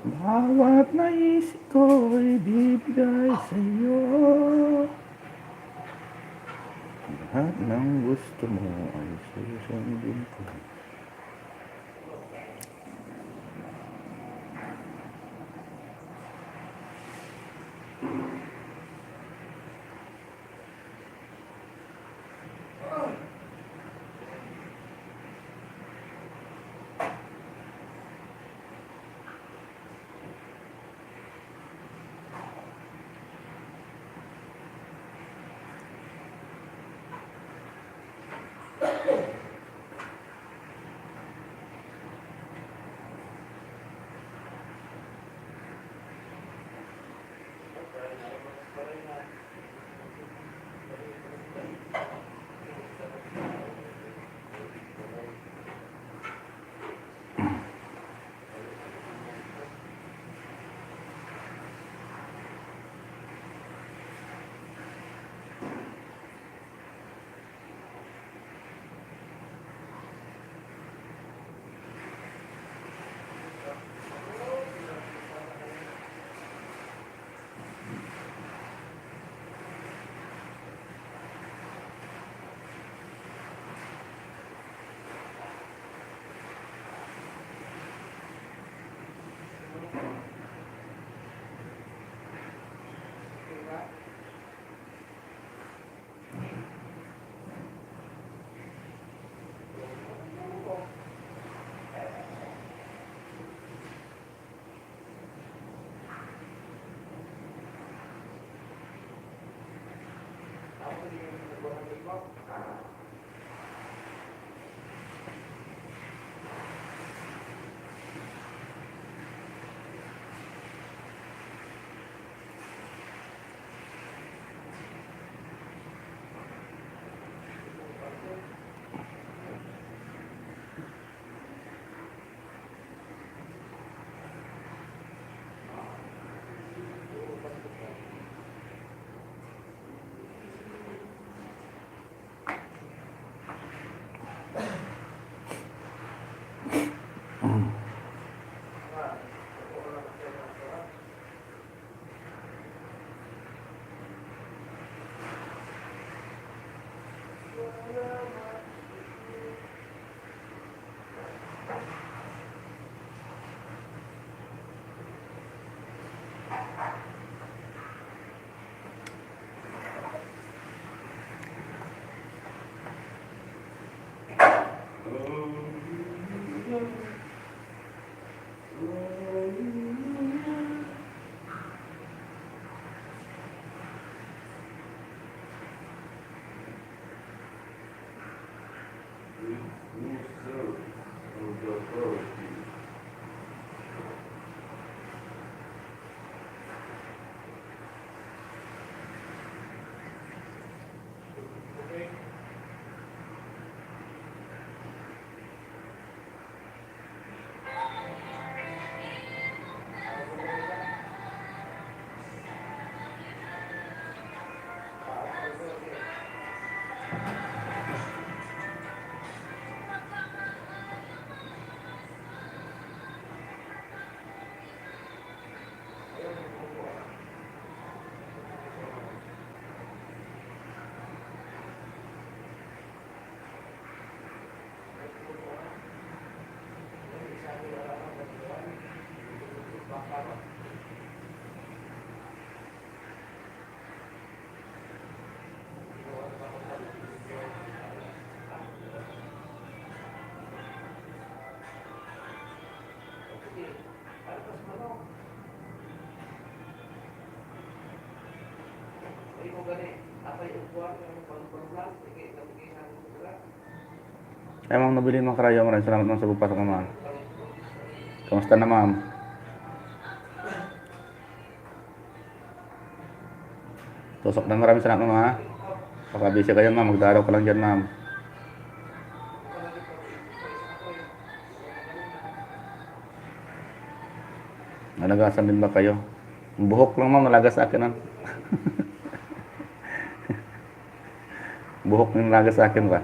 Bawat naisip ko'y bibigay sa'yo. Lahat ng gusto mo ay susundin ko. Ay, ma'am, nabili mo karaya. Maraming salamat ma'am sa pagpasok ma'am. Kamusta na ma'am? Tusok na, maraming salamat ma'am ha. Pakabisi kayo ma'am, magdaraw ka lang dyan ma'am. Nalagasan din ba kayo? Buhok lang ma'am, nalagas sa akin ha. Buhok yung nalagas sa akin ba?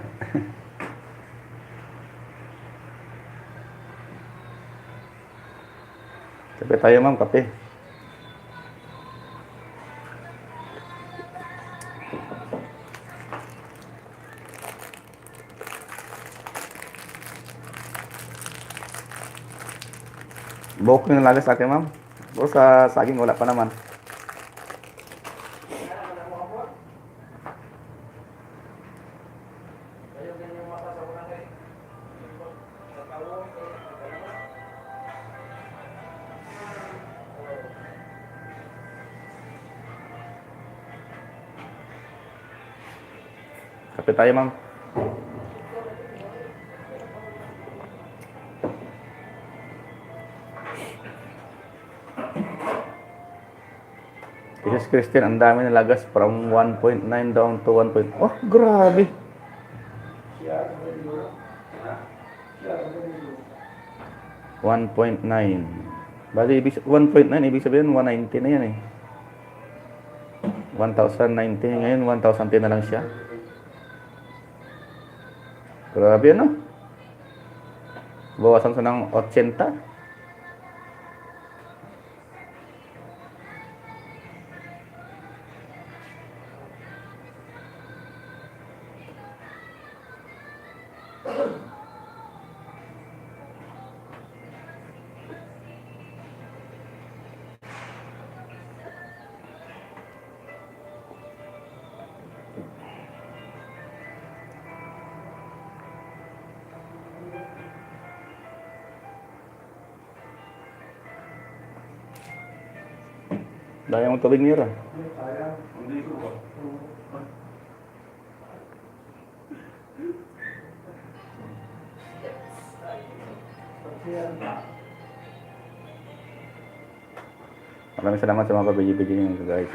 Kape tayo ma'am, kape. Buhok yung nalaga sa akin ma'am. O sa saging wala pa naman. Kape tayo ma'am. Jesus Christian, ang dami nalagas from 1.9 down to 1. Oh, grabe. $1.9. Bali, 1.9, ibig sabihin 190 na yan eh. 1,090 ngayon, 1,010 na lang siya. Grabe ano? Bawasan sa ng 80. Daya mo tubig nira. Maraming salamat sa mga pabili-bili nyo guys.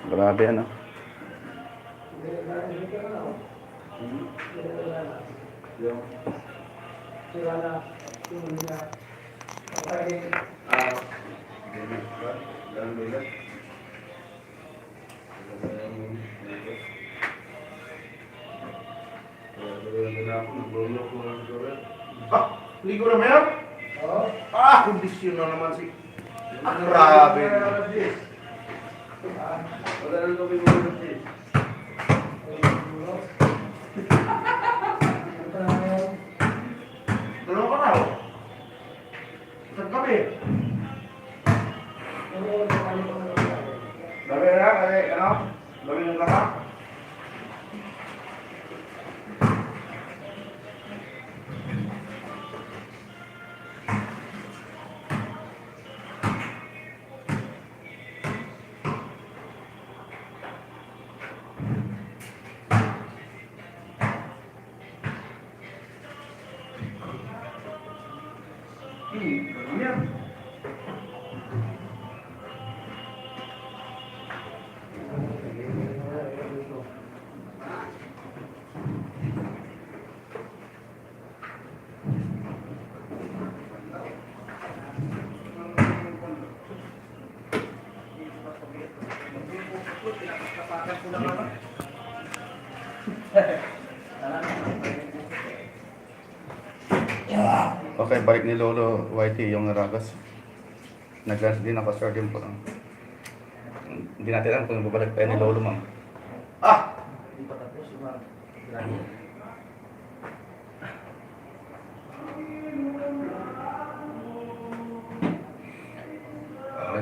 Grabe ano. Ligo na meron? Oo. Kondisyon na naman si... grabe. Wala na kami mga sis. Dalawa ka na o? Saan kami? Dami na, kasi ano? Dami ng kata? Ganyan. Okay, balik ni Lolo Whitey yung ragas. Nag-lunch din ako, sir, din po. Hindi natin alam kung babalik pa yan ni Lolo, ma'am. Hindi pa tapos yung mga grabe.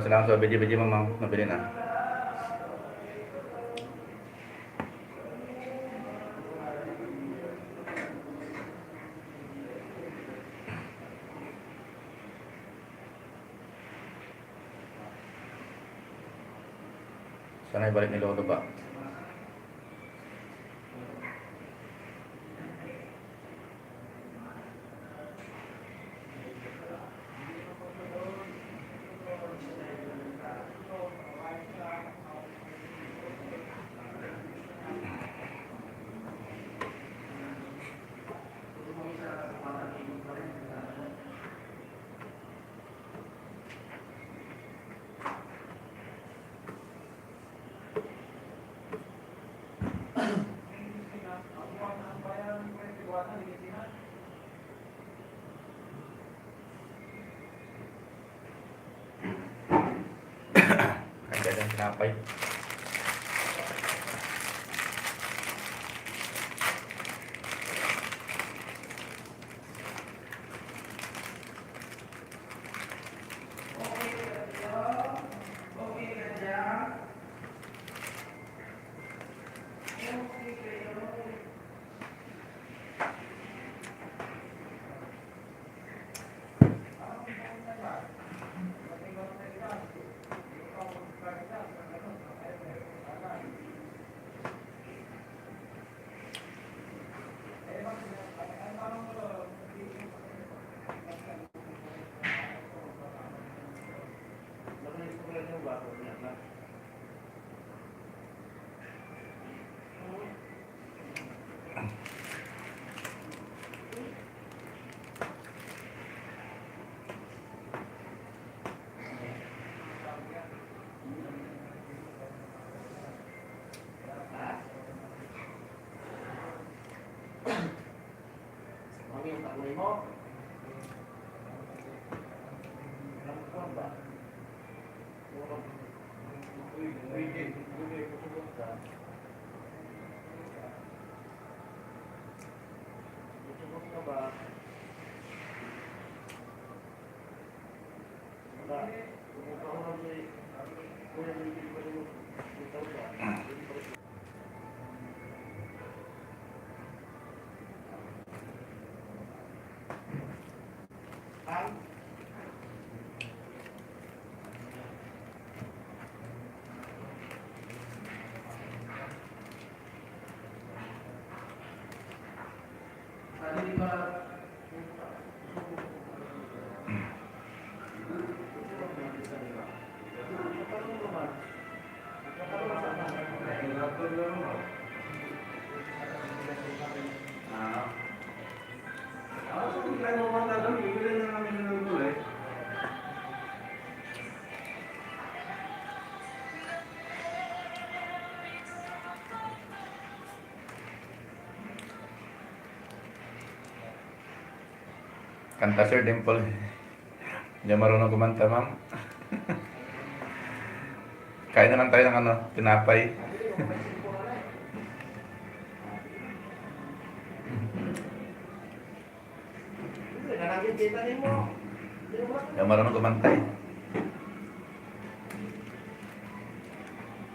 Salamat sa biji-biji, ma'am. Nabili na. Sana ibalik ni Lolo ba? ng tinapay. Kanta Sir Dimple. Hindi marunong kumanta, ma'am. Kain na lang tayo ng tinapay. Hindi marunong kumanta eh.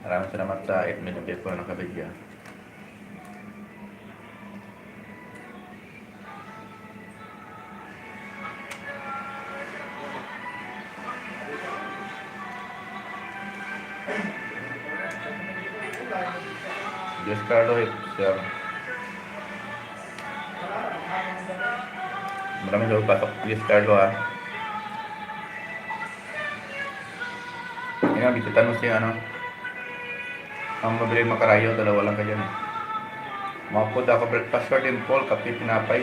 Maraming salamat sa 8 million people na nakabigyan. Diyos Carlo, sir. Maraming daw pasok. Diyos Carlo, ha. Yan nga, bititan mo siya, ang mabiling makarayo, dalawa lang ka dyan. Mapod ako breakfast Sir Dimple, kape, pinapay.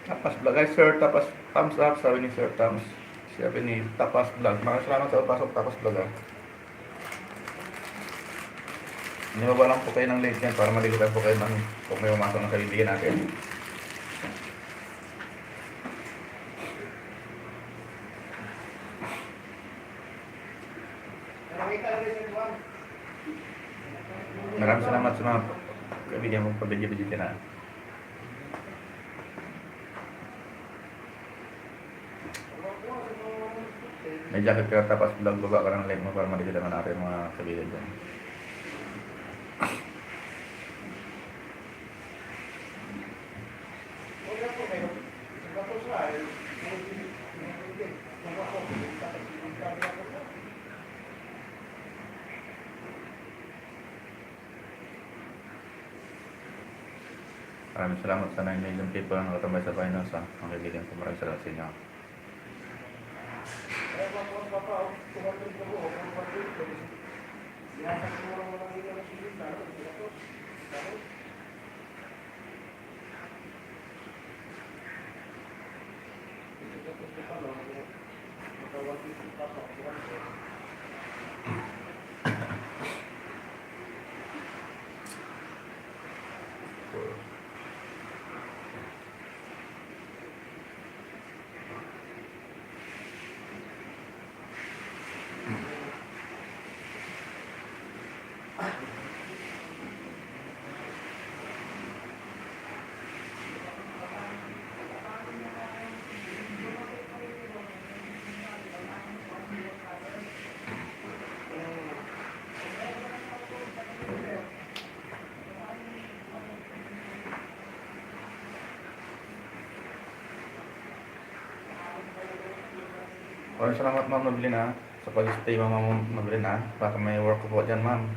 Tapas vlog guys, sir. Tapas thumbs up, sabi ni Sir Thumbs. Sabi ni Tapas vlog. Maraming salamat sa pasok Tapas vlog, ha. Nilaba lang po kayo ng link yan para maligutan po kayo ng kung may pumasok ng kaibigan natin. Maraming salamat sa mga kaibigan mong pabidyo-bidyo na. May jacket ka tapos bilang baba ka ng link mo para maligutan na natin mga kaibigan dyan. Maraming salamat sa 9 million people na nakatambay sa finance ha. Ang kaibigan ko, maraming salamat sa inyo. Maraming salamat ma'am Noblin ha. Sa pag-stay ma'am Noblin ha. Baka may work ko po dyan ma'am.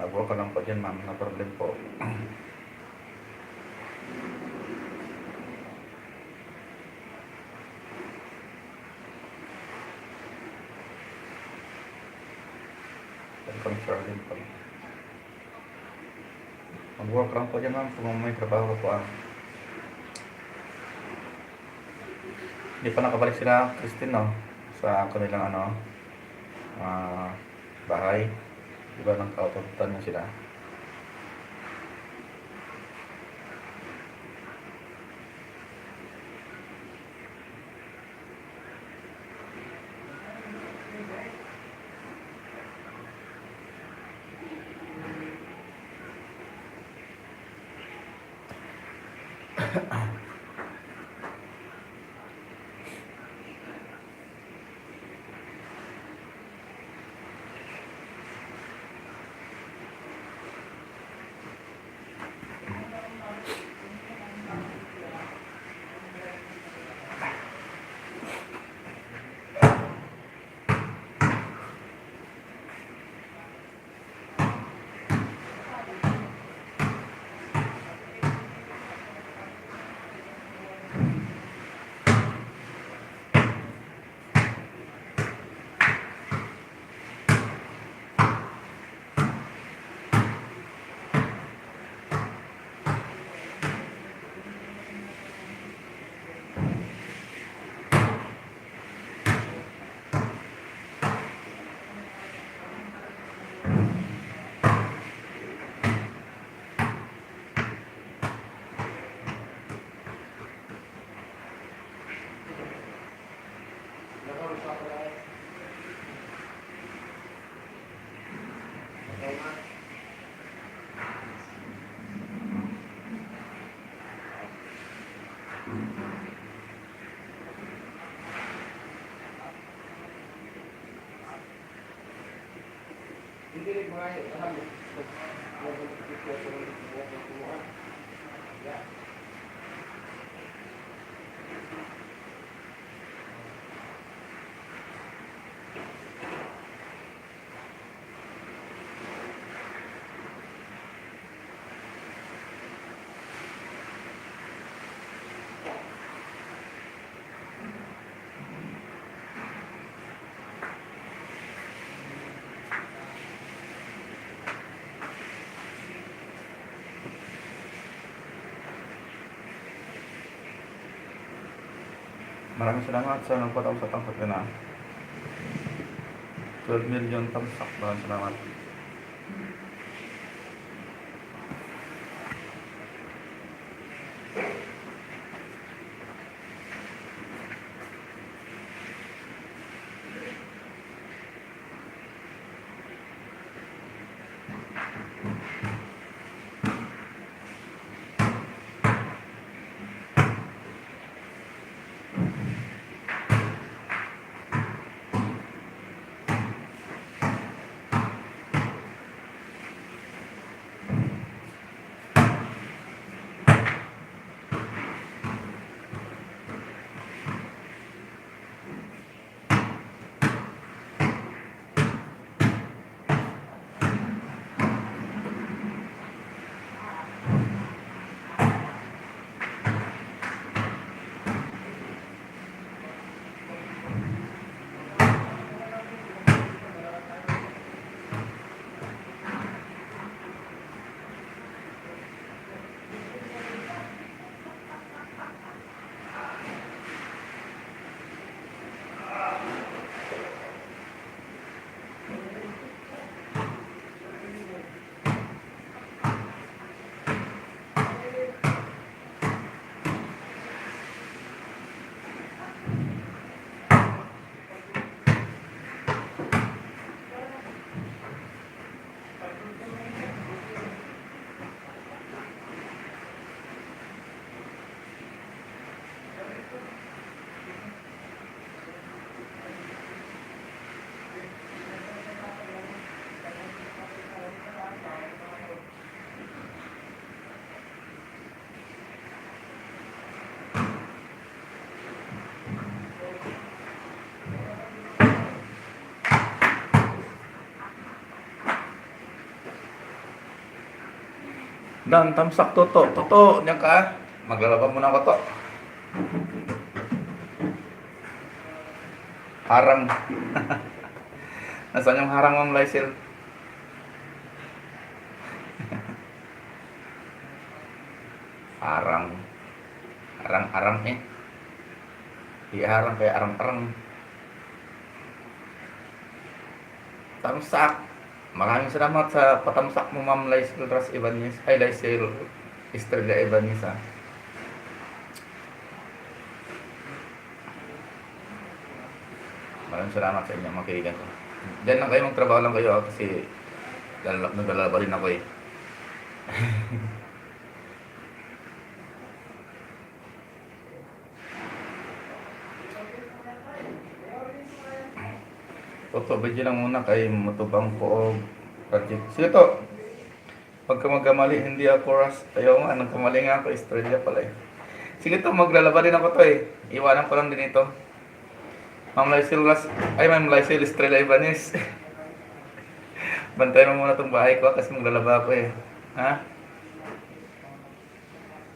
Nag-work ka lang po dyan ma'am. No problem po. Welcome sir din po. Mag-work lang po dyan ma'am. Kung may trabaho po ah. Hindi pa nakabalik sila Christine no. Sa kanilang bahay. Diba nang kaututan na sila. Maraming salamat sa nagpataw sa tangkap na 12 million tamsak. Maraming salamat. Dan, tamsak toto. Toto, diyan ka. Maglalaba muna ako to. Harang. Nasaan yung harang, Ma'am Lysel? Harang. Harang-harang eh. Iharang kaya arang-arang. Tamsak. Maraming salamat sa patamsak mo, Ma'am Lysel Ras Ibanez. Ay, Lysel Estrella Ibanez, ha. Maraming salamat sa inyo, mga kaibigan ko. Diyan lang kayo, magtrabaho lang kayo, kasi naglalaba rin ako eh. Toto, video lang muna kay matubang ko project. Sige to, pagka magkamali, hindi ako Ras. Ayaw nga, nagkamali nga ako, Estrella pala eh. Sige to, maglalaba din ako to eh. Iwanan ko lang din ito. Ma'am Lysel Ras, ay Ma'am Lysel Estrella Ibanez. Bantay mo muna itong bahay ko kasi maglalaba ako eh. Ha?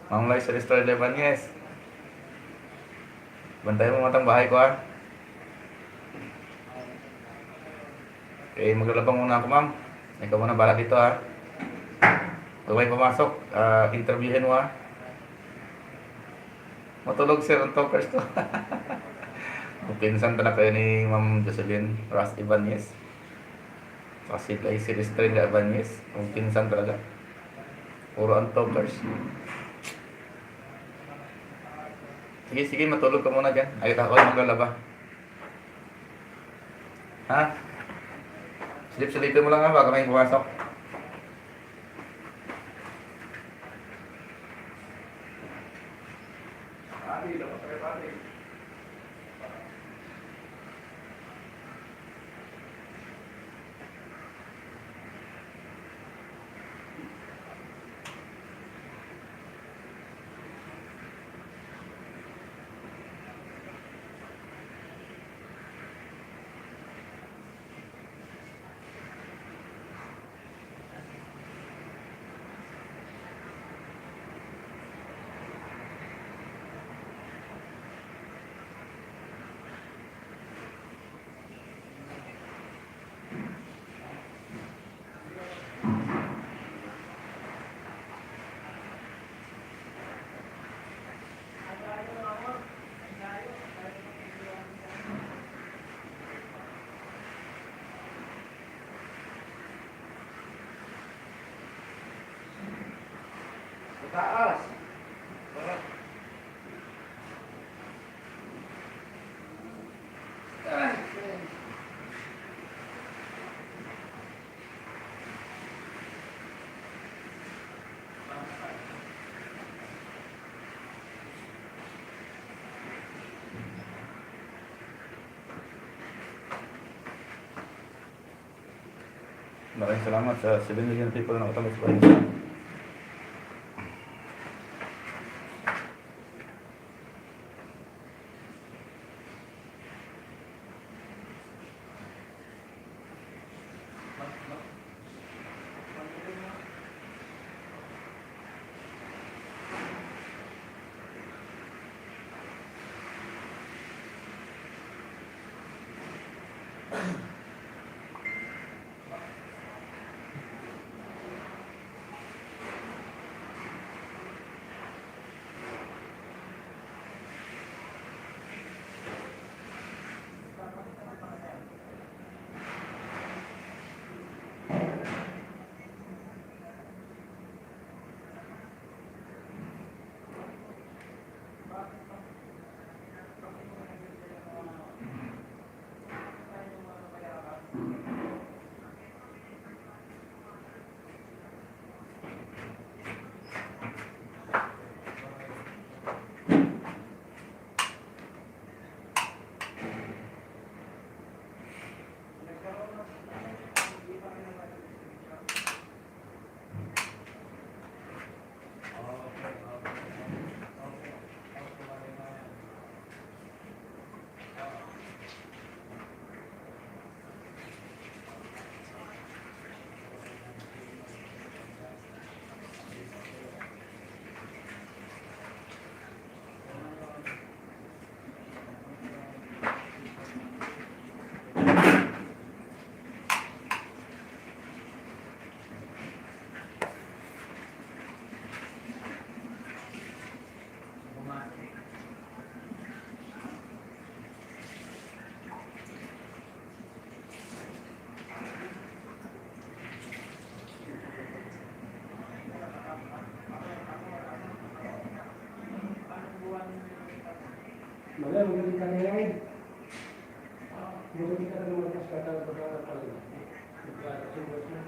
Ma'am Lysel Estrella Ibanez. Bantay mo muna itong bahay ko, ha. Okay, maglalaba muna ako, ma'am. Ikaw muna bala dito, ha. Kung may pumasok, interviewin mo, ha. Matulog sir ang talkers to. Pinsan pala kayo ni Ma'am Jocelyn Ras Ibanez. Kasi si Estrella Ibanez. Pinsan talaga. Puro ang talkers. Sige, matulog ka muna dyan. Ayot ako yung maglalaba. Ha? Silip-silipin mo lang, ha, baka may pumasok. Taas. Maraming salamat sa 7 million people na nakatapos sa inyo. Mana magaling ka na yan. Magaling ka na naman mas kata paling. Nagkakasumbas na.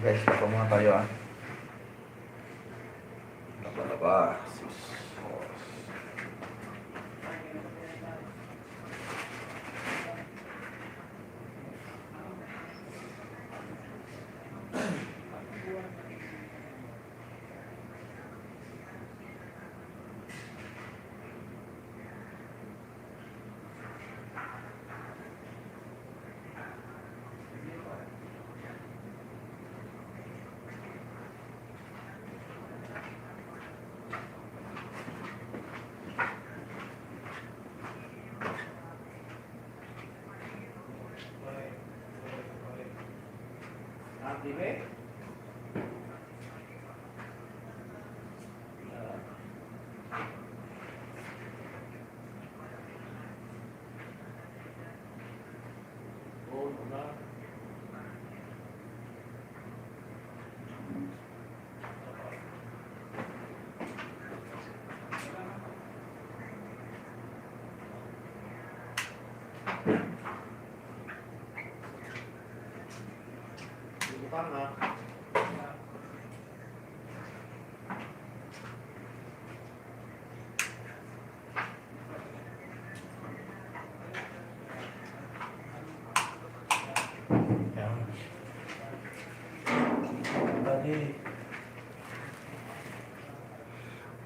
Guys, tapos muna tayo ah. Laba. Dime. Oh, no. Tama.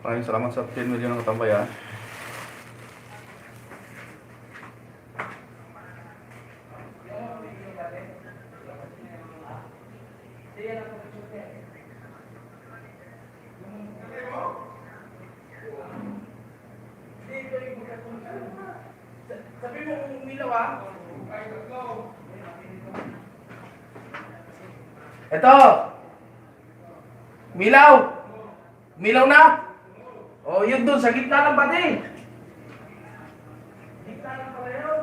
Maraming salamat sa 10 million ng katambay ah. Sabi mo kung umilaw ah. Ito. Milaw. Milaw na. Oh, yun doon sa gitna ng pati. Gitna ng pala yun.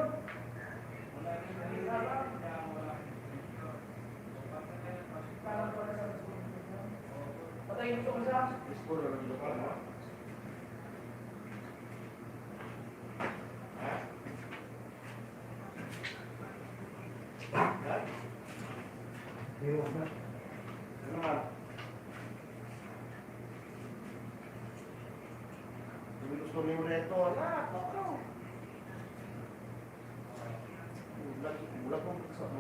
Patay yung ito sa. Gusto mo na ito, anak, ako. Bulat mo sa mo.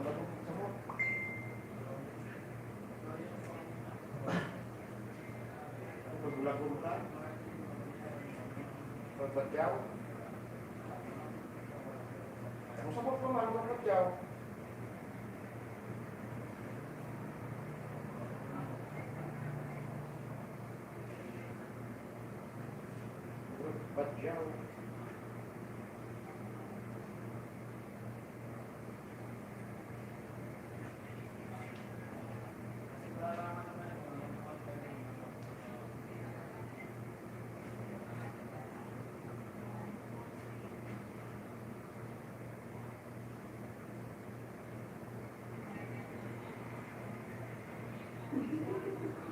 Bulat mo ka. Pagbatyaw. Ang sabot naman, pagbatyaw. Batyaw.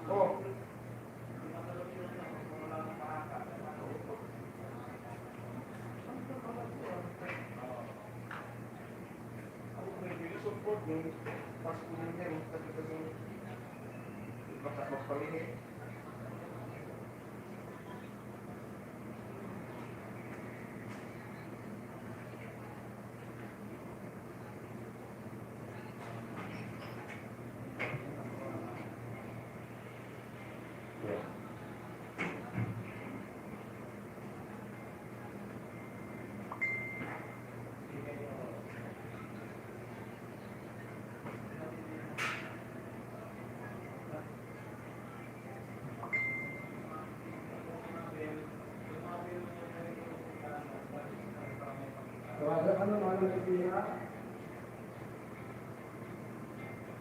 Oh. Support yung pas kulinya yung kasi bakit magpalihin.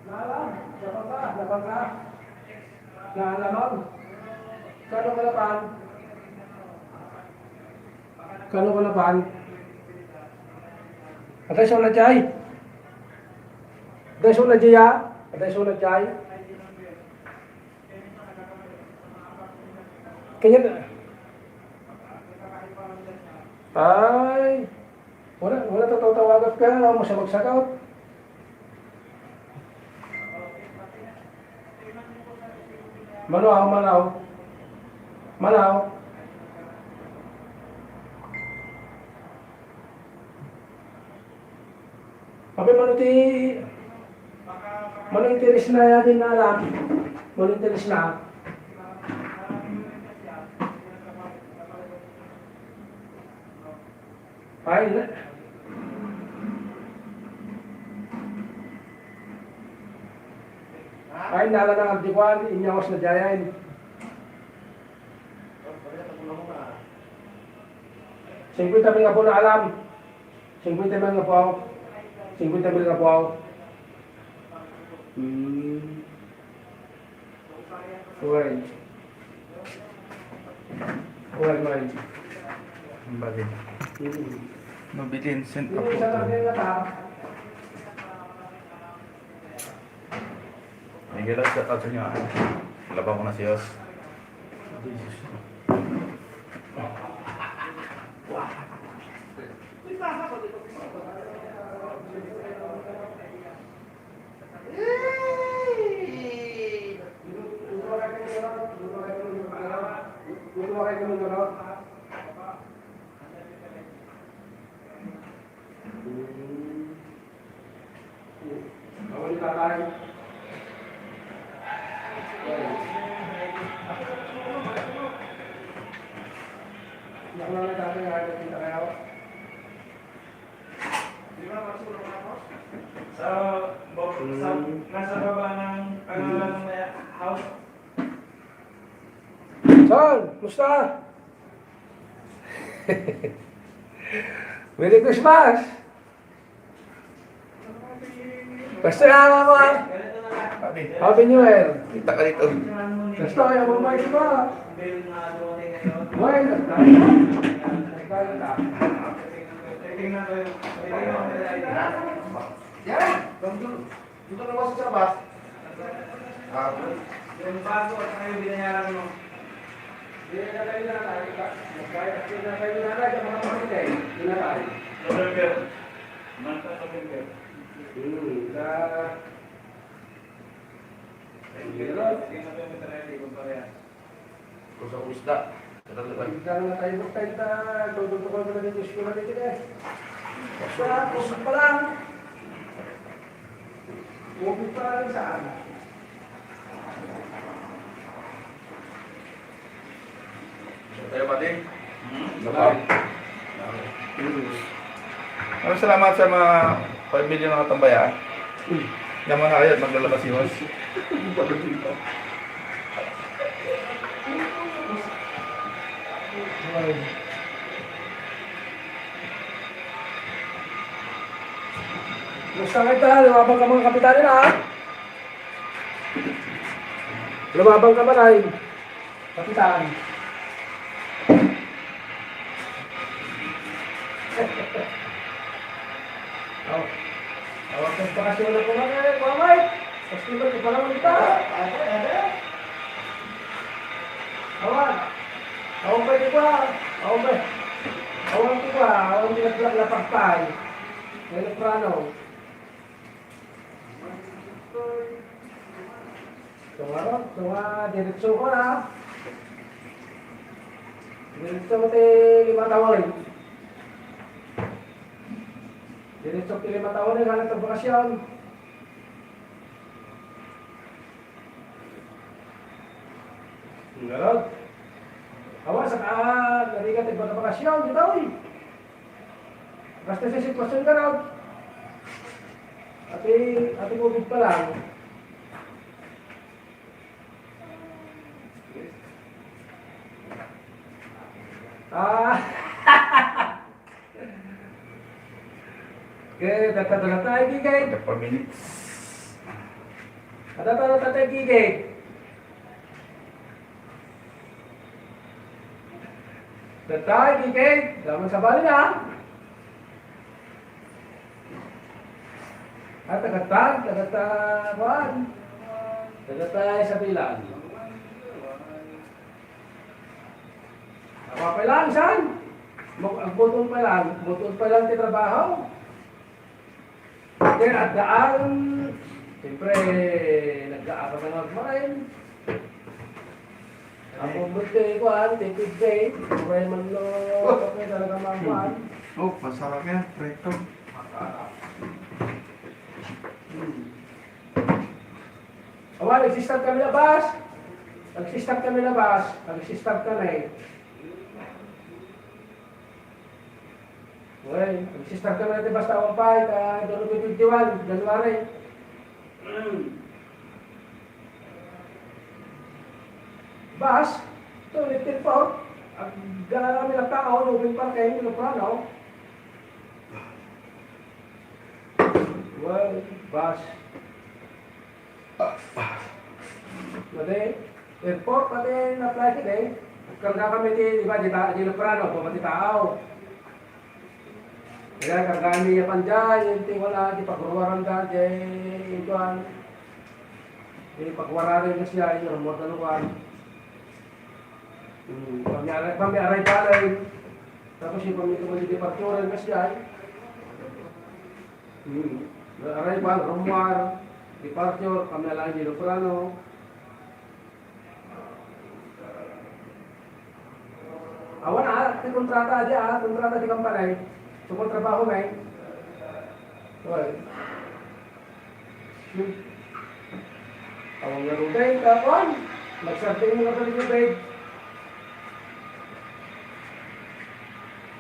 Nalang, dapat ka. Nalamang. Kano ka lapan? Kano ka lapan? Atay sa ulajay. Atay sa ulajay ya. Atay sa ulajay. Kanya na. Ay. Wala tatawagat ka. Wala mo siya magsagaw. Manaw. Tapi mano interes na yatin na alam. Mano interes na. Ay, nala ng abdikuan, inyawas na jayain. Singkwita mil nga po na alam. 50 mil nga po ako. 50 mil nga po ako. Uwag. Ang bagay. Nobilin, sent ako. Yung isa lang yung nata. May gilas sa tato niya. Labang ko na si Yos. Nasa baba ng house. Son, musta? Merry Christmas! Basta nga mo ah. Sabi, Happy New Year! kita ka dito. Basta kaya mo may iba. May Dito na sa labas. Yung bago at saka yung binayaran mo. November. Month of November. Kung sa usda. Tayo pati. Lapang. Maraming salamat sa mga 5 million na katambayan. Yaman na kayo at maglalabas si Yos. Gusto kita, lumabang ka mga kapitan nila ha? Lumabang ka ba rin? Kapitan. Awag kang pakasyon na kumain, mamay. Festival ka pala kita. Awag. Awag ba di ba? Awag ba? Awag di ba? Awag lapagpay. May prano. Diretso ko na. Diretso ko tayo 5 taon. Diretso ko 5 taon na galang ng bakasyon. Ngayon. Awa, saka narigat ang mga bakasyon. Dito eh. Basta sa sitwasyon ka raw. Ati COVID pa lang. Kaya tatay tayo gigay. 4 minutes. Tatay gigay. Tatay gigay. Daman sa bali na. Tagatakuan. Tagatay sa bilan. Apa pa lang, san? Ang butol pa lang ti trabaho. Then at daan, siyempre, nagdaan ka ng magmarin. Ang pumbuti ko, tipid day, kuray man lo, okay talaga makuhan. Oh, masarap yan. Preto. Awa, nagsistart kami labas. Nagsistart kami. Well, nagsistart kami natin basta awapay, ka 2021, January. Bas, ito, ulitin po. Ang gana namin na tao, lubing pa kayo, hindi pa, no? Well, bus. Pati, airport, pati na-apply ka din. Karga kami di ba, di Loprano, pumati tao. Kaya kargaan niya pandiyan, yung ting wala, di pagruwaran ka, di ituan. Di pagwararin na siya, yung mo talukan. Pami-aray palay. Tapos yung pamituloy departuran na siya. Arrival, Romuar, departure, kami na lang di Loprano. Awan na, kontrata aja, kontrata di kampanay. Sukong trabaho na eh. Awang nga rubay, kapan? Nagsarting mga balik yung bed.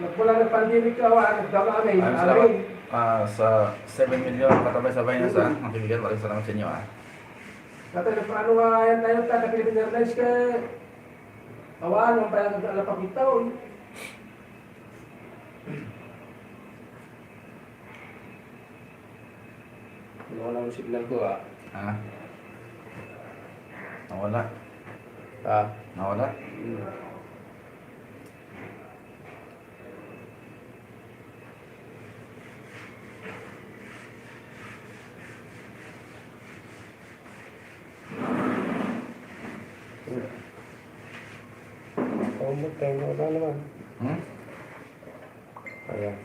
Nagpula ng pandemic ka, nagdama kami. Sa 7 million, katabay-sabay na sa makibigyan. Maraming salamat sa inyo. Tatay, paano nga yan tayo, Tata Philippine Airlines ka? Awaan, ang pala naglalapagitaw. Nawala ang signal ko Nawala. Nawala. Umot tayo, wala naman. Ayan.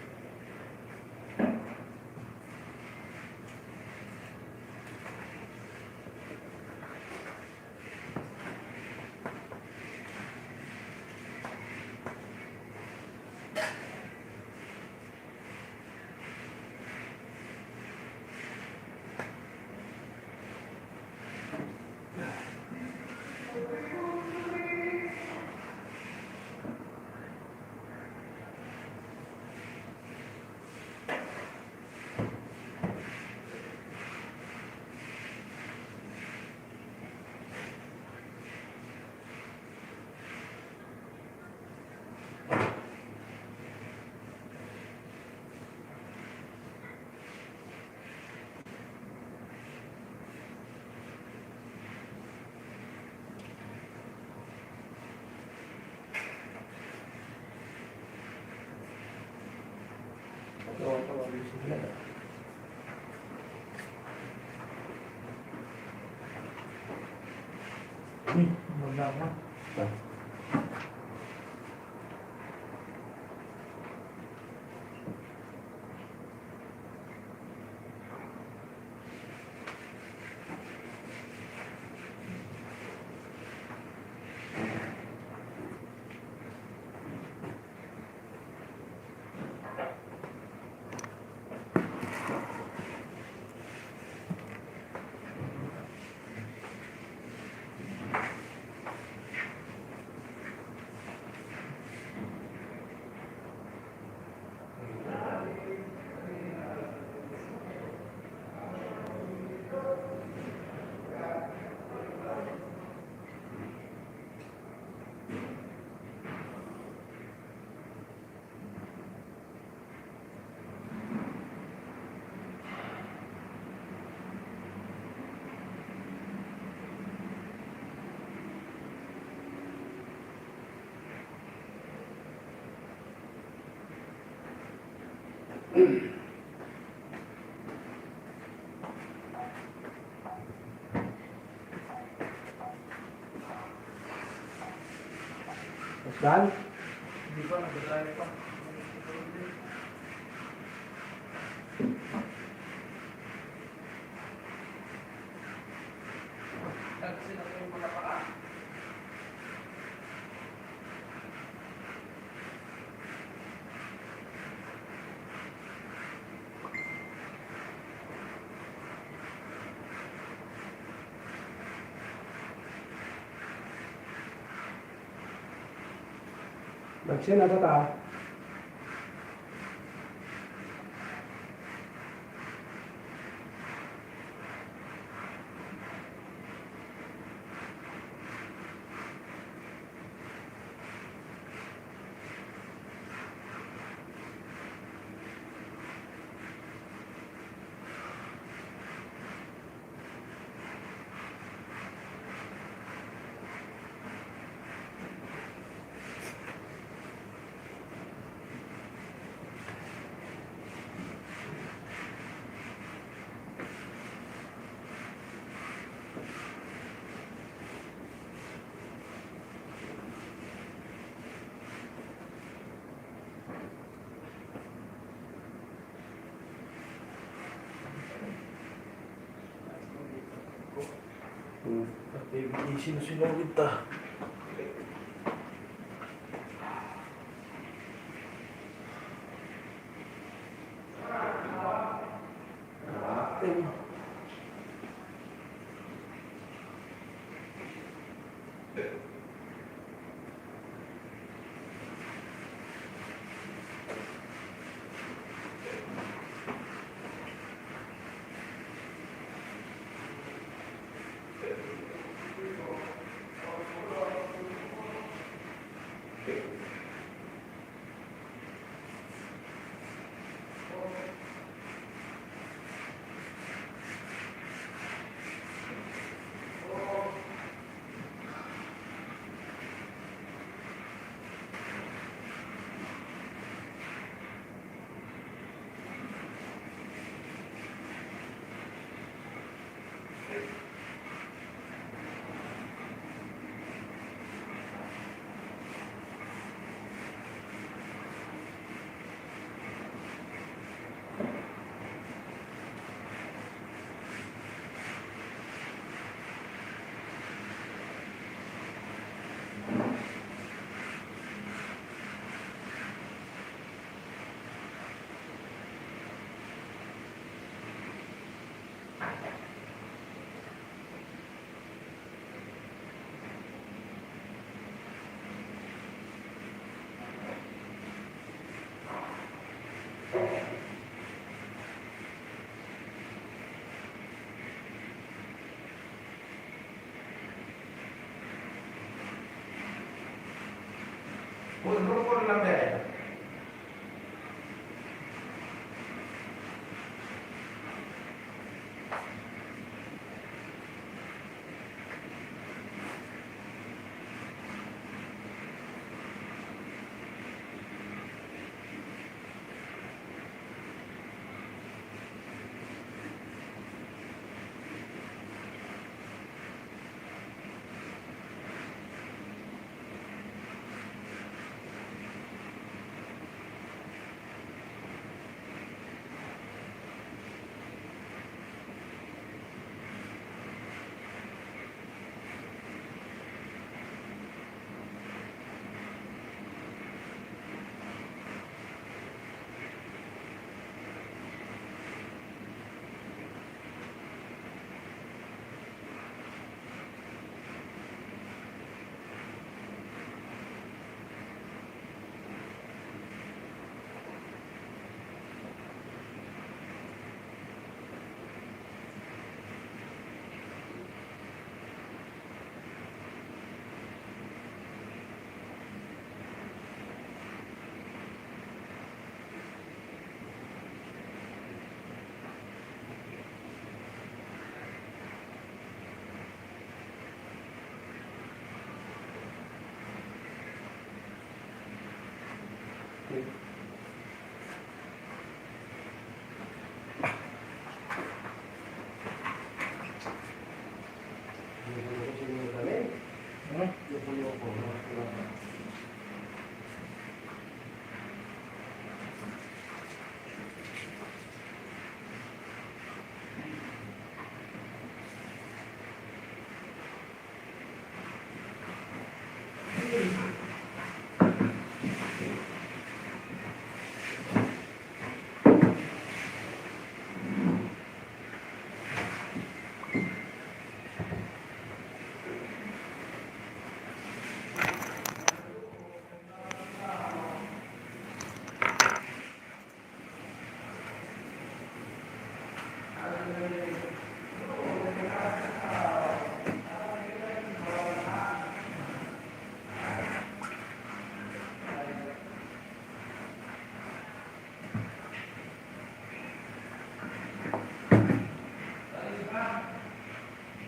Magdama. Dan? Hindi pa, nag-drive pa. Kasi na yung mga paa. Magsin na ta. Pati sinusunod ta. Grupo lang din.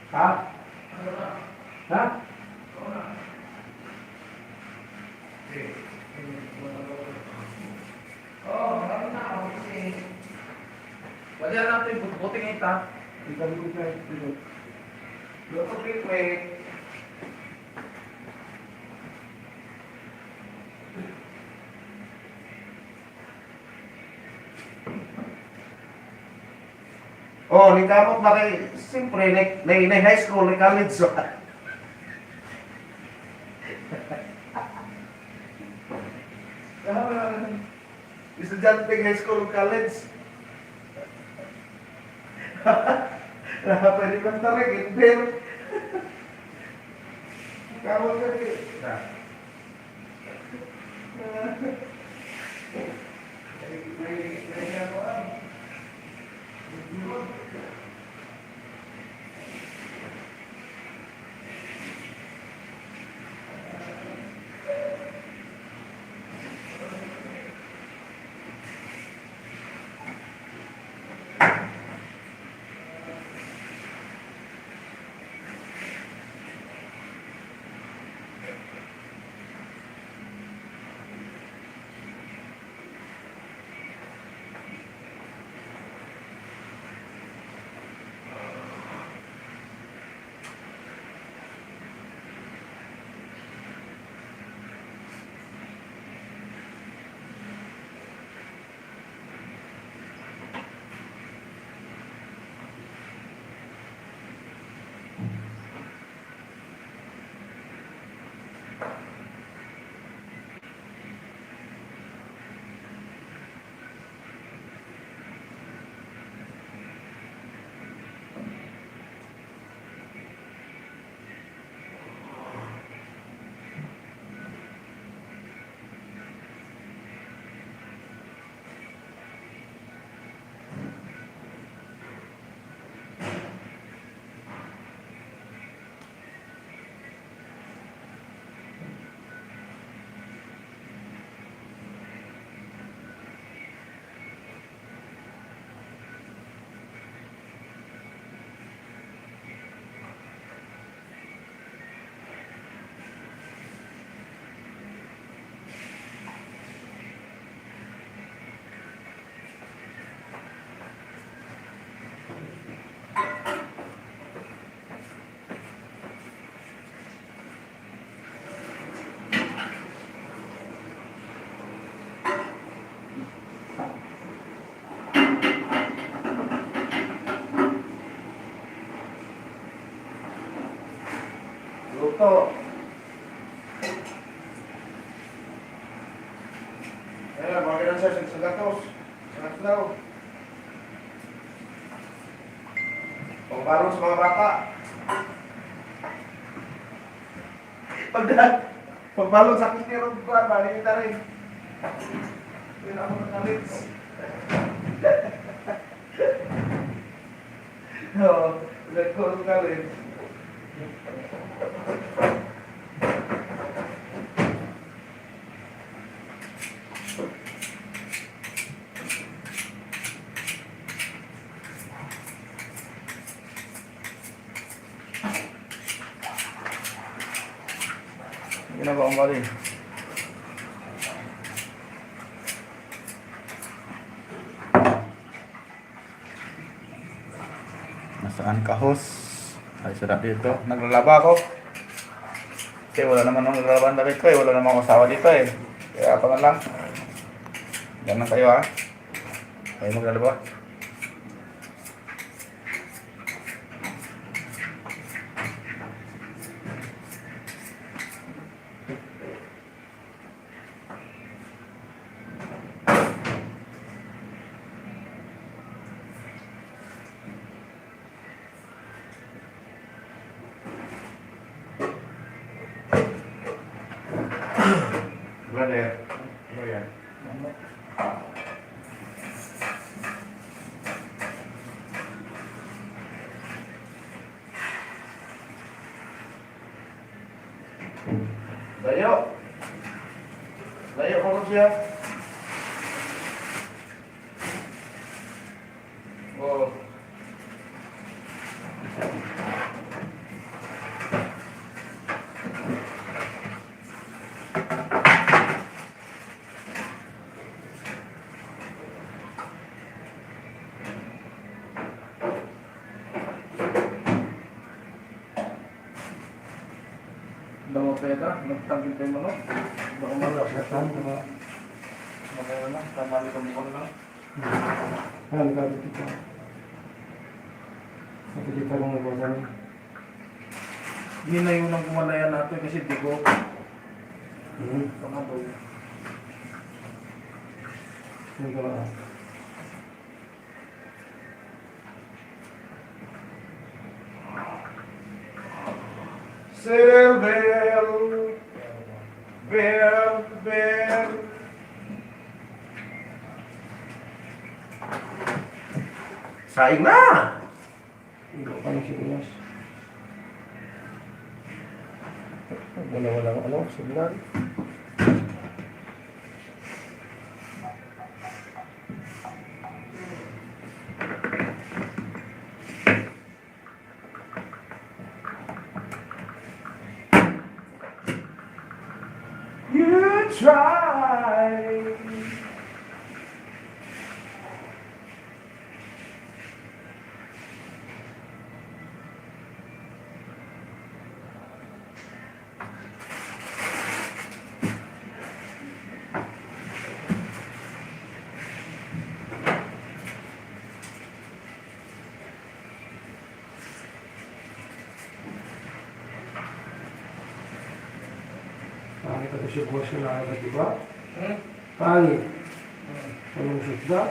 Ha? Ha? Wala natin buting ita. Ikaw ko sa ito. Luto treatment. Oh, ni kamot na kay, siyempre, na high school, na college. So. Estudyante high school, college. Pwede kang tarik, hindi. Kamot ka rin. Luto. Ayan, mga ganun siya sa gatos. Sa gaslaw. Pagbarong sa mga bata. Pagbalong sa kitiro ko, balik kita rin. Yun ako nakalits. Oo, nagkuro ka rin. Ginagawa ko rin. Nasaan ka, host? Ay, sarap dito. Naglalaba ako. Kasi wala naman akong lalaban damit ko eh. Wala naman akong asawa dito eh. Kaya ako na lang. Ganun kayo ha. Kayo maglalaba. Brother, ano yan? Layo! Layo ko siya. Oh. Daw pera, nagtangkil kayo manok. Baka malak na tan, baka makaya na, tamali ka mo lang. Hal ka dito. Ito dito lang nagbasan. Hindi na yung nang kumalaya natin kasi di ko. Tama ba? Yung pala. Bell, bell, bell. Saing na! Hindi pa ng sibuyas. Wala ano, signal. You try. Pangit ito siya buwas na nakagad, di ba? Pangit. Anong sudda?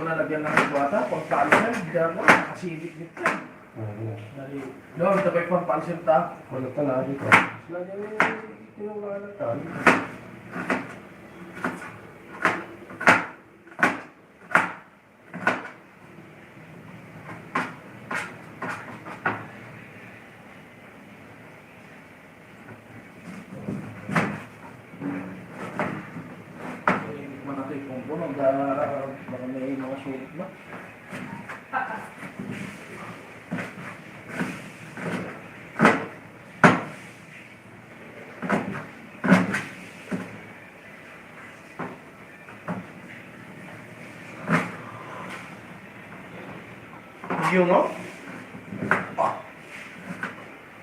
Lagyan ng iwata, pagpalisan, hindi ako, nakasilip dito. Doon, tapay pagpalisan ta. Wala ka na dito. Sila niya yung tinulungan. Tikman natin kung puno, baka may mga sulit ba? Yung no?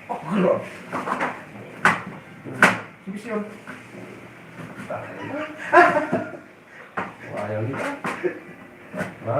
Oh, girl. Subisyon. Ayaw nito. Ha?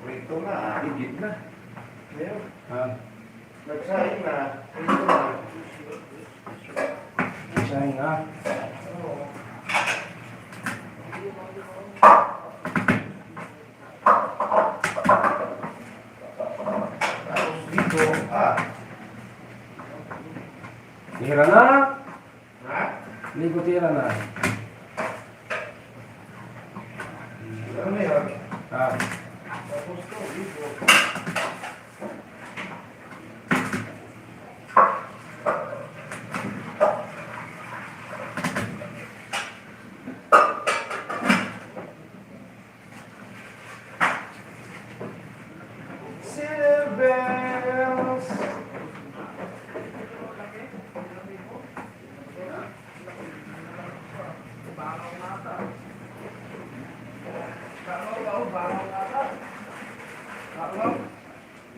Ito na, higit na. Ngayon, Ha? Nagsahin na, ito na. sayang nga. Tapos dito, ah. Tira na! Ha? Ligo tira na. Ano yan? Ah, Tapos to, dito. Silver!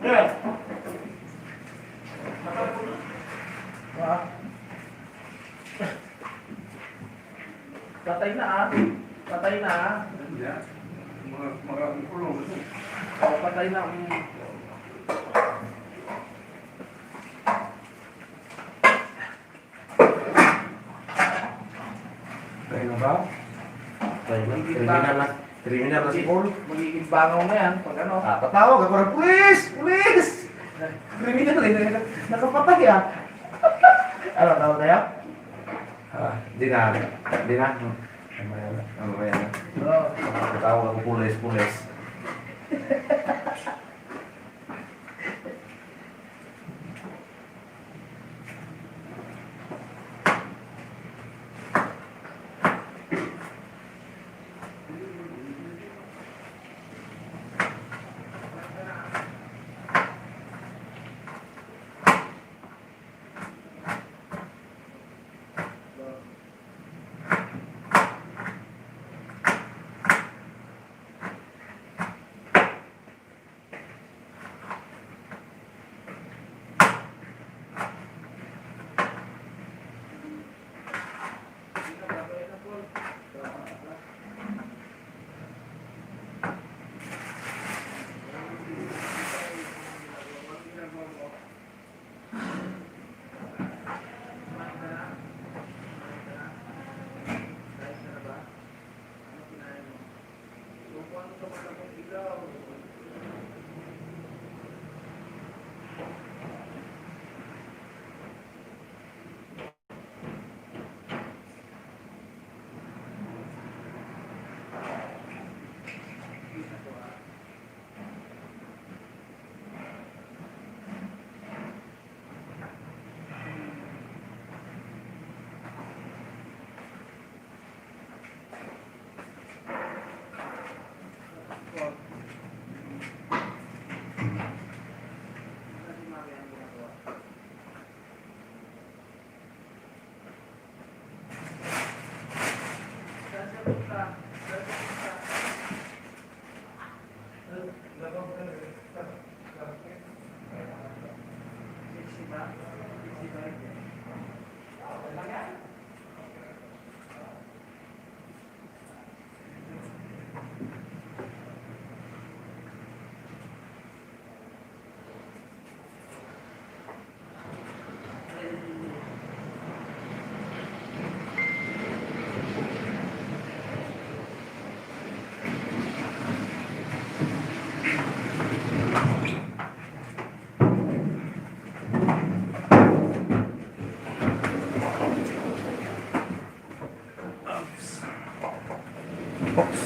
Yan. Patay na ah. Patay na ah. Yan. Maraming kulong. Oh, patay na. Tayo na ba? Criminal na. Criminal na si Paul. Magiging bangaw na yan. Pag ano. Ah, patawag ako ng pulis! Pulis! Criminal eh. Nakapatay ah. Ano tawag tayo? Di na. Di na. Mamaya na. Mamaya na. Oo. Tawag ako pulis.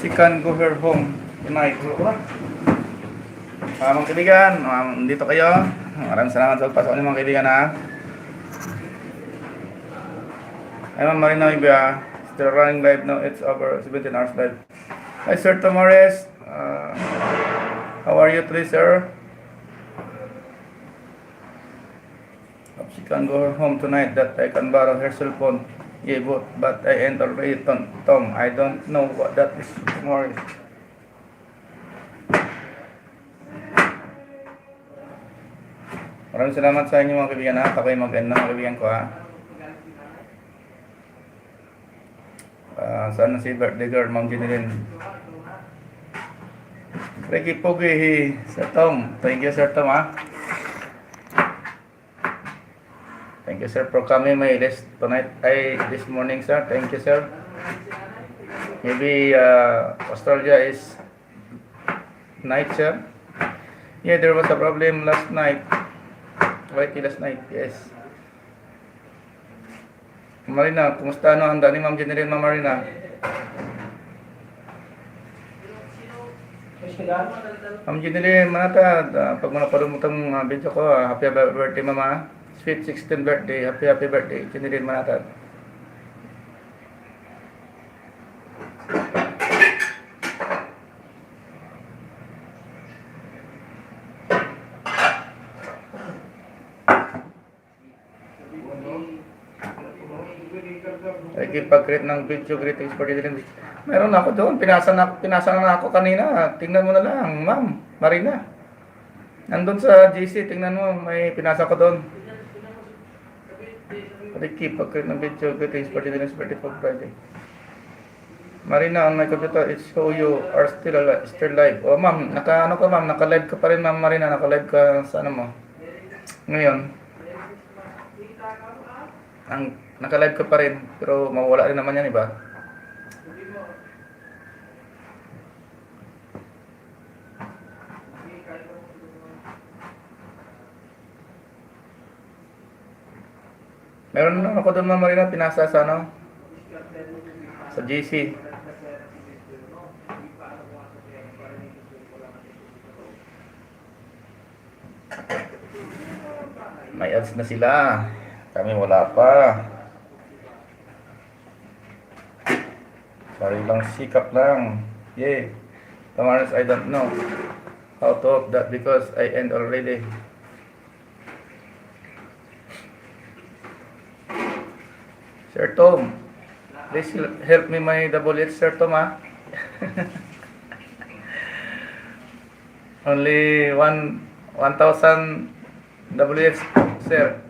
She can go her home tonight. Mga kaibigan, dito kayo. Maraming salamat sa pagpasok niyo mga kaibigan ha. I'm Marina Ibia. Still running live now. It's over 17 hours live. Hi Sir Tomores. How are you today, sir? Hope she can go home tonight that I can borrow her cell phone. Yeah, but I enter it on Tom. I don't know what that is. Tomorrow. Maraming salamat sa inyo mga kaibigan ha. Ako ay mag-end na mga kaibigan ko ha. Saan na si birthday girl, Ma'am Jeneline? Ricky Pugi, Sir Tom. Thank you Sir Tom ha. Thank you sir for coming my list tonight. This morning sir. Thank you sir. Maybe Australia is night sir. Yeah, there was a problem last night. Right last night, yes. Marina, kumusta ano handa ni Ma'am Jeneline, Ma'am Marina? Ma'am Jeneline, manatad. Pag manapanood mo itong video ko, happy birthday mama. Sweet 16th birthday. Happy birthday. Jeneline manatad. Pag-create ng video greetings for Jeneline. Meron ako doon. Pinasa na ako kanina. Tingnan mo na lang, Ma'am Marina. Nandun sa GC, tingnan mo. May pinasa ko doon. Ricky, pag-create ng video greetings for Jeline's birthday for Friday. Marina, on my computer, it show you are still live. Oh, ma'am, naka-live ka pa rin, Ma'am Marina. Naka-live ka sa ano mo. Ngayon. Naka-live ka pa rin, pero mawala rin naman yan, iba? Meron na ako doon, Ma'am Marina, pinasa sa ano? Sa GC. May ads na sila. Kami wala pa. Sarilang sikap lang. Yay. Tomorrow I don't know how to off that because I end already. Sir Tom, please help me my double H, Sir Tom, ha? Only 1,000 WH, sir.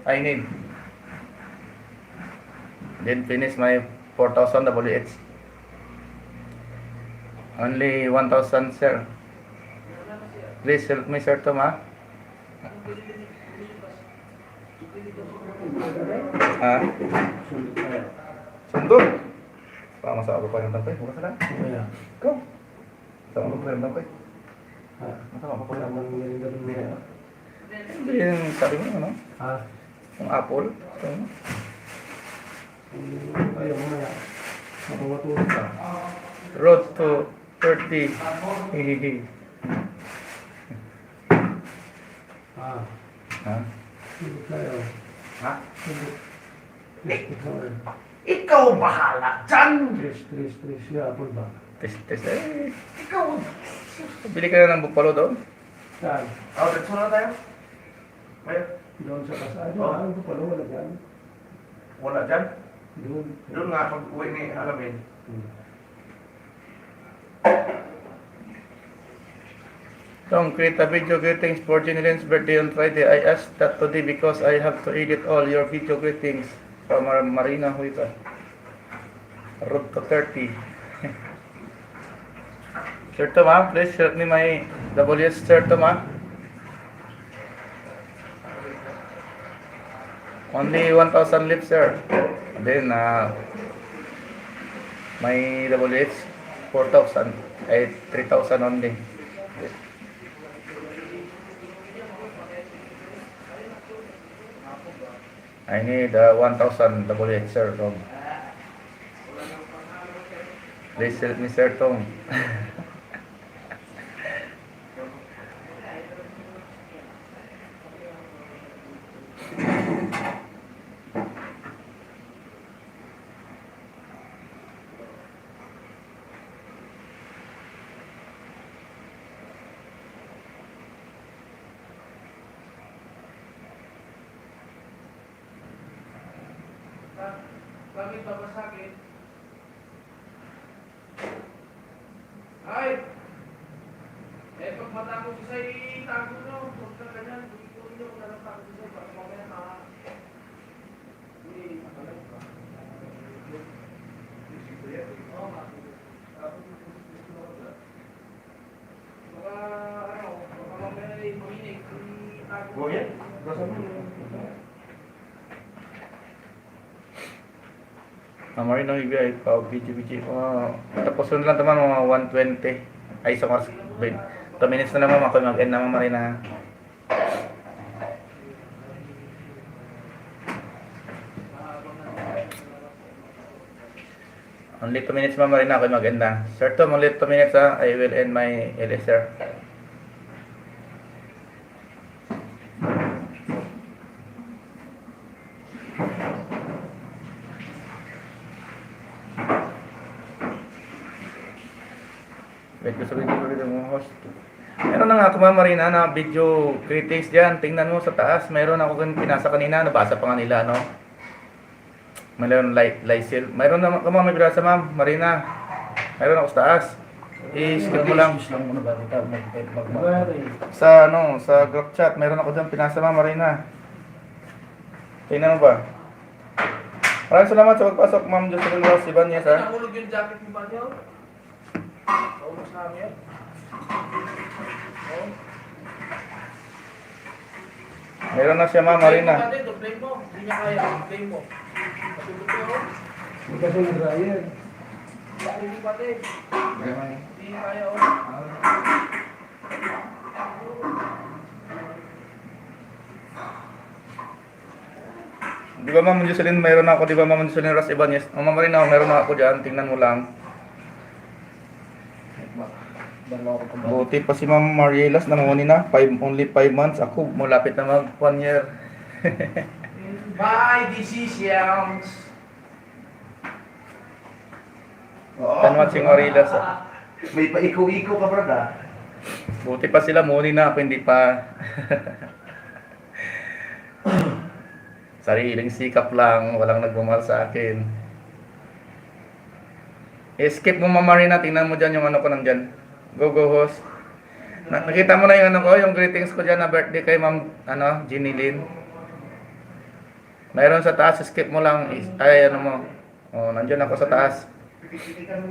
I need. Then finish my 4,000 WH. Only 1,000, sir. Please help me, Sir Tom, ha? Ha? Sundot. Sama sa ako pa yung tampay. Bukas na. Kaya, Ikaw. Sama ko pa yung tampay. Masama ko pa yung ang galing nila. Hindi yung sabi mo, ano? Yung apple. Sabi mo. Ayaw mo na. Mapawatulog ka. Road to 30. Hihihi. Ha? Hindi tayo. Ha? Ikaw bahala dyan! Tres. Apple ba? Test. Eh. Ikaw! Bili ka na ng bupalo doon. Saan? Diretso na tayo. Mayroon. Doon sa kasado. Oh. Ano pa pala? Wala dyan. Wala dyan. Doon. Doon nga, pag uwi ni Alamin. Tom, create a video greetings for Jenilyn's birthday on Friday. I asked that today because I have to edit all your video greetings from Marina Huipa. Road to 30. Sir Tom, ha? Please help me my WS, Sir Tom, ha? Only 1,000 lips, sir. And then, my WH, 4,000. 3,000 only. I need 1,000 WH, Sir Tom. Please help me, Sir Tom. Bakit babasagin? Ay! Eh, pag matago ko sa'yo, itago nyo. Huwag ka ganyan. Tuloy nyo kung nalatago ko sa'yo. Baka mamaya ka. Hindi, makalay ka. Oo, baka, ano, baka mamaya ay mahinig. Itago mo. Buhay? Basta mo. Marina Huipa, video. Tapos na lang naman mga 120. Ay, isang oras. 2 minutes na naman ako mag-end naman, Marina. Only 2 minutes ma, Marina, ako mag-end na. Sir Tom, only 2 minutes, ha? I will end my LSR. Wait, gusto ko dito mga host. Meron na nga ako, Ma'am Marina, na video critics dyan. Tingnan mo sa taas. Meron ako pinasa kanina. Nabasa pa nga nila, no? Meron Lysil. Meron na ako, Ma'am, may binasa, Ma'am Marina. Meron ako sa taas. I-skip mo lang. Sa, sa group chat. Meron ako dyan pinasa, Ma'am Marina. Tingnan mo ba? Maraming salamat sa pagpasok, Ma'am Jocelyn Ross Ibanez, ha? Nahulog yung jacket mo ba niyo? Naulog sa amin yan. Oo. Meron na siya, Ma'am Marina. Play mo. Hindi niya kaya. Play mo. Matulog ko. Hindi kasi nag-ryan. Hindi pati. Hindi niya kaya. Di ba Ma'am Jocelyn, mayroon ako, di ba Ma'am Jocelyn Ras Ibanez? Ma'am Marina, meron ako dyan, tingnan mo lang. Dalawa ko pa. Buti pa si Ma'am Marielas, namuni na, only 5 months. Ako, malapit na mag 1 year. By decisions. Tan watching Marielas. Ah. May paiko-iko ka, brad, ah. Buti pa sila, muni na ako, hindi pa. Sariling sikap lang, walang nagmamahal sa akin. Skip mo Ma'am Marina, tingnan mo dyan yung ano ko nandyan. Go host. Nakita mo na yung ano ko, yung greetings ko dyan na birthday kay Ma'am Ginny Lynn. Mayroon sa taas, skip mo lang. Ay, ano mo. Oh, nandiyan ako sa taas.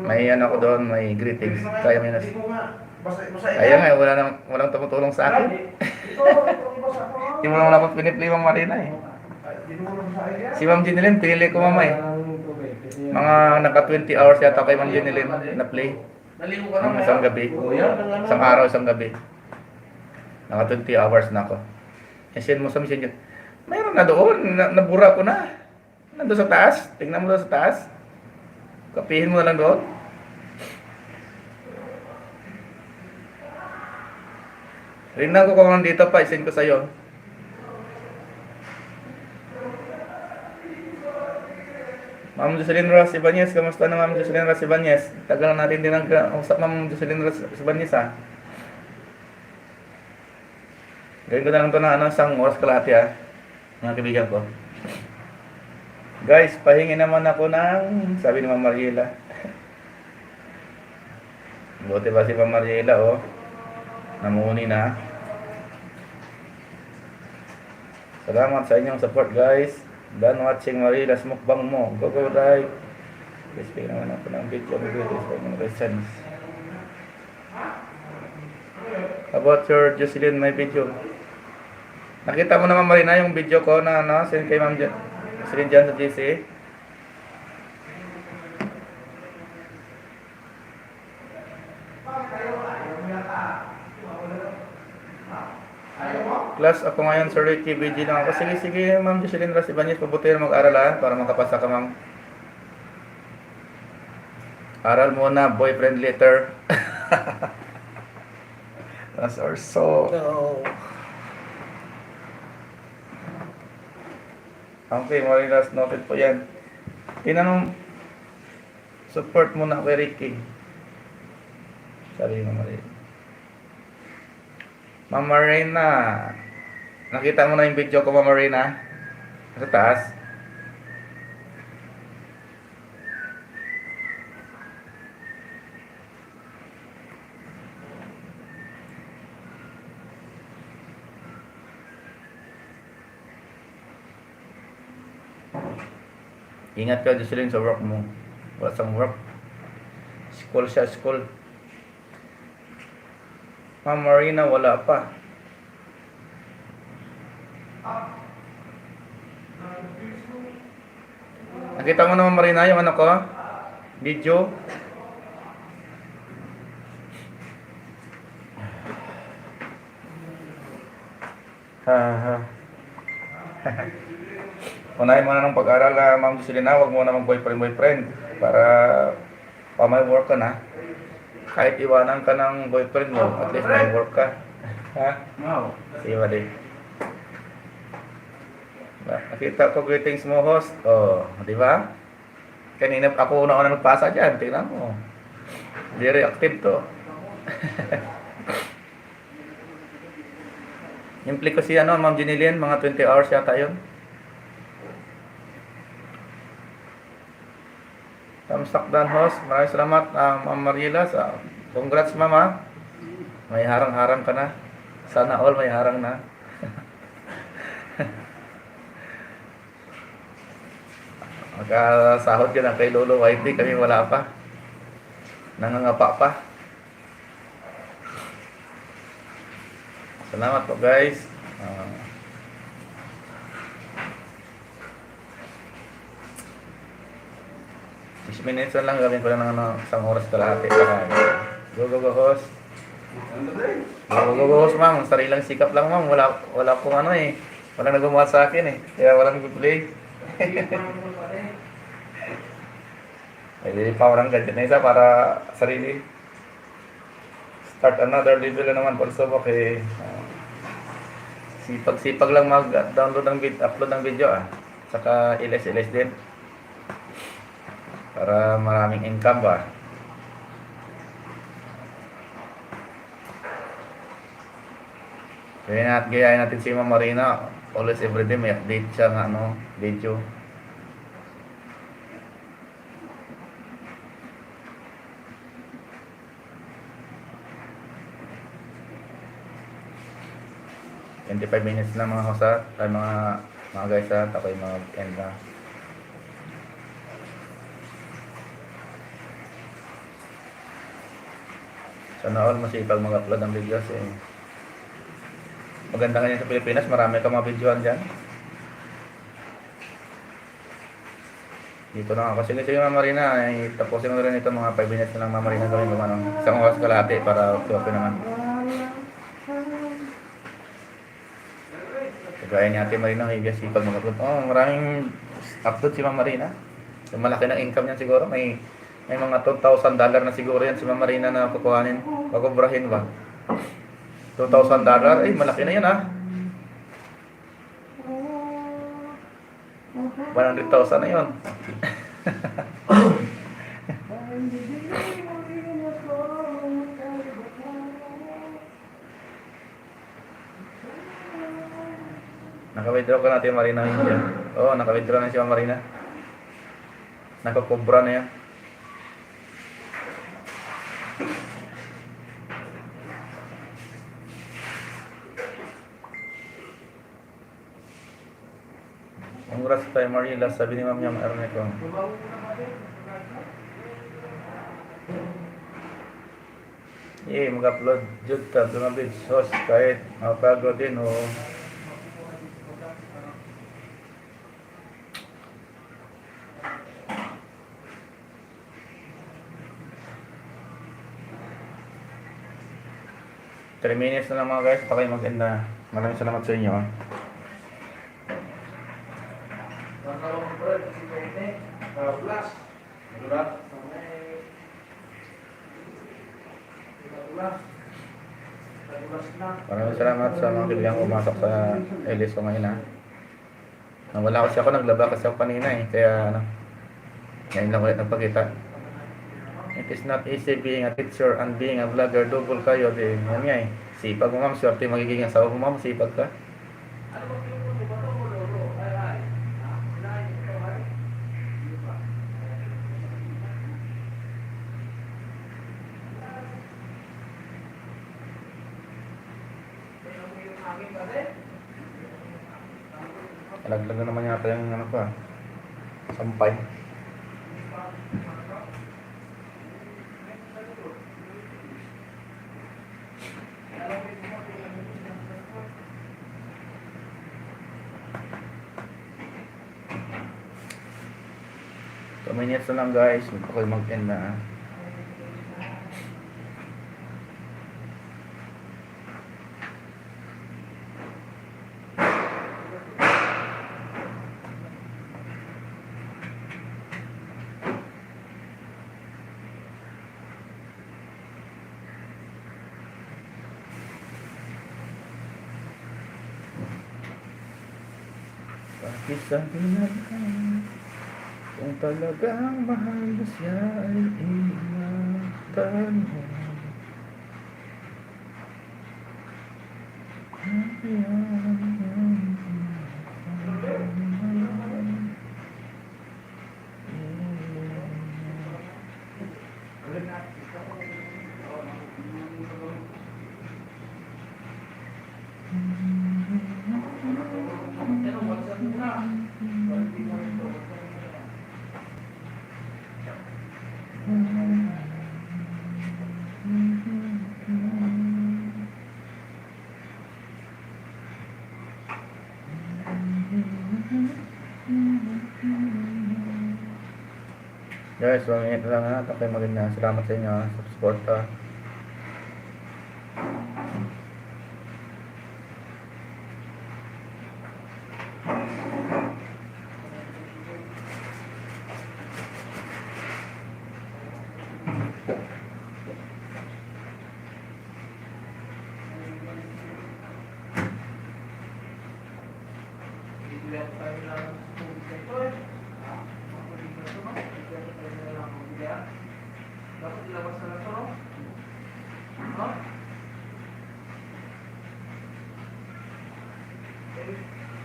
May ano ko doon, may greetings. Kaya mo yun. Kaya nga, walang tumutulong sa akin. Hindi mo naman ako pinipli Ma'am Marina eh. Si Ma'am Ginilyn, pinili ko mama eh. Mga naka 20 hours yata kay Ma'am Ginilyn na play. Naligo ka na Isang gabi. Isang araw, isang gabi. Naka 20 hours na ako. I-send mo sa messenger. Mayroon na doon, nabura ko na. Nandun sa taas. Tingnan mo doon sa taas. Kapihin mo na lang doon. Ringnan ko kung nandito pa, i-send ko sa'yo. Ma'am Jocelyn Ras Ibanez, kamusta na Ma'am Jocelyn Ras Ibanez? Tagal na natin din nag-usap Ma'am Jocelyn Ras Ibanez ha. Gawin ko na lang ito na isang oras kalahati ha. Mga kaibigan ko. Guys, pahingi naman ako ng, sabi ni Ma'am Mariela. Buti ba si Ma'am Mariela oh. Namuni na. Salamat sa inyong support guys. Done watching Mariela's mukbang mo. Go right. Please pay naman ako ng video. Mag-greetings for mga questions. About your Jocelyn, my video. Nakita mo naman Marina yung video ko na send kay Ma'am Jocelyn dyan sa GC. Class ako ngayon, Sir Ricky, BG lang ako. Sige, Ma'am Jocelyn Ras Ibanez, pabuti na mag-aral ha, para makapasa ka, Ma'am. Aral muna, boyfriend later. That's our soul. No. Okay, Marinas, noted po yan. Tinanong, support muna kay Ricky. Sabi mo, Marina. Ma'am Marina, nakita mo na yung video ko, Ma'am Marina? Sa taas. Ingat ka, Jocelyn, sa work mo. Wala sang work. School siya, school. Ma'am Marina, wala pa. Nakita mo naman Marina yung ano ko? Video. Unahin mo na ng pag-aral, Ma'am Jocelyn, huwag mo na mag-boyfriend para may work ka na. Kahit iwanan ka ng boyfriend mo, at least may work ka. Ha? Wow. Sige ba di? Nakita ko greetings mo, host. Oh, di ba? Kanina ako una nagpasa dyan. Tingnan mo. Very active to. Yung play ko si Ma'am Ginilyn, mga 20 hours yata yun. Thumbs up down, host. Maraming salamat, Ma'am Mariela. Congrats, Mama. May harang-harang ka na. Sana all may harang na. Magkasahod ka na kay Lolo YT. Kami wala pa. Nangangapa pa. Salamat po, guys. 6 minutes na lang, gawin ko lang ng isang oras kalahati. Go, host. Go, host, ma'am. Sarilang sikap lang, ma'am. Wala akong walang nagmamahal sa akin eh. Kaya walang nag-play. May power ang gadget na isa para sarili. Start another level na naman pagsubok eh. Sipag-sipag lang mag-download ng upload ng video ah. Saka ilis-ilis din. Para maraming income ba. Gayahin natin si Ma'am Marina. Always everyday may update siya ng video. In 25 minutes lang mga kasat ay mga guys at ako'y mag-end na. Sana all masipag mag-upload ng videos eh. Maganda nga sa Pilipinas, marami ka mga videoan dyan. Dito na ako. Sige Ma'am Marina, tapusin mo rin ito mga 5 minutes na lang Ma'am Marina gawin mo isang oras kalahati para okay naman. Gaya ni Ate Marina, may sipag mag-upload. Maraming upload si Ma'am Marina. Yung malaki ng income niyan siguro. May mga $2,000 na siguro yan si Ma'am Marina na kukuhanin. Pakubrahin ba? $2,000? Ay, malaki na yan ah. 100,000 na yun. Naka-withdraw ka natin Marina yun. Oo, naka-withdraw na si Ma'am Marina. Nakakubra na yan. Congrats kay Marila, sabi ni Ma'am Yam Ernesto. Mag-upload jud ka dumabit sos kahit mapagod din o. Three minutes na lang mga guys, pa kayo mag-end na. Maraming salamat sa inyo. Maraming salamat sa mga kaibigan pumasok sa Elis ko ngayon ha. Wala kasi ako, naglaba kasi ako kanina eh. Kaya ngayon lang ulit nagpakita. It is not easy being a teacher and being a vlogger. Double kayo din. Yan nga eh. Sipag mo ma'am, swerte magiging asawa mo ma'am, sipag ka. Alaglag na naman yata yung ano ko ah. Sampay. So minutes na lang guys, ako mag-end na. Bakit sabi na kung talagang mahal mo siya ay ingatan mo. Guys, 1 minute lang ha. Tapos maganda. Salamat sa inyo sa support ha. Kaya, dapat ilabas na lang ito, no? No? Eh,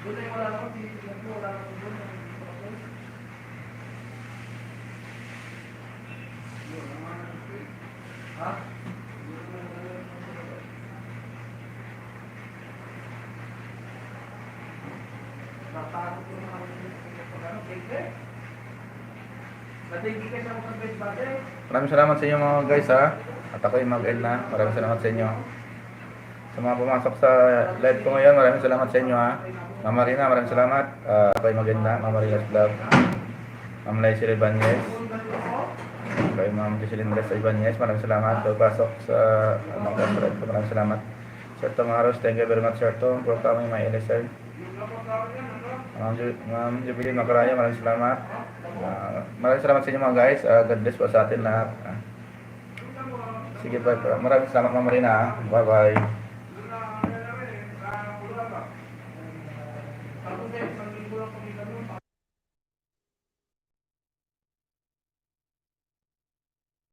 doon ay wala naman, tinitignan ko, wala naman doon. Ha? Natakot ko naman pag-ano, take Natigil ka sa mga bed bate. Maraming salamat sa inyo mga guys ha. At ako'y mag-end na. Maraming salamat sa inyo. Sa mga pumasok sa live ko ngayon, maraming salamat sa inyo ha. Ma'am Marina, maraming salamat. Ako'y mag-end na. Ma'am Marina's Vlog. Ma'am Lacey Ibanez. Kay Ma'am Jocelyn Rest Ibanez, maraming salamat. Pagpasok sa live ko, maraming salamat. Sir Tom Aros, thank you very much Sir Tom for coming my LSR. Ma'am Jubilee Macaraya, maraming salamat. Maraming salamat sa inyo mga guys. God bless po sa atin lahat. Sige, bye. Maraming salamat Ma'am Marina. Bye bye.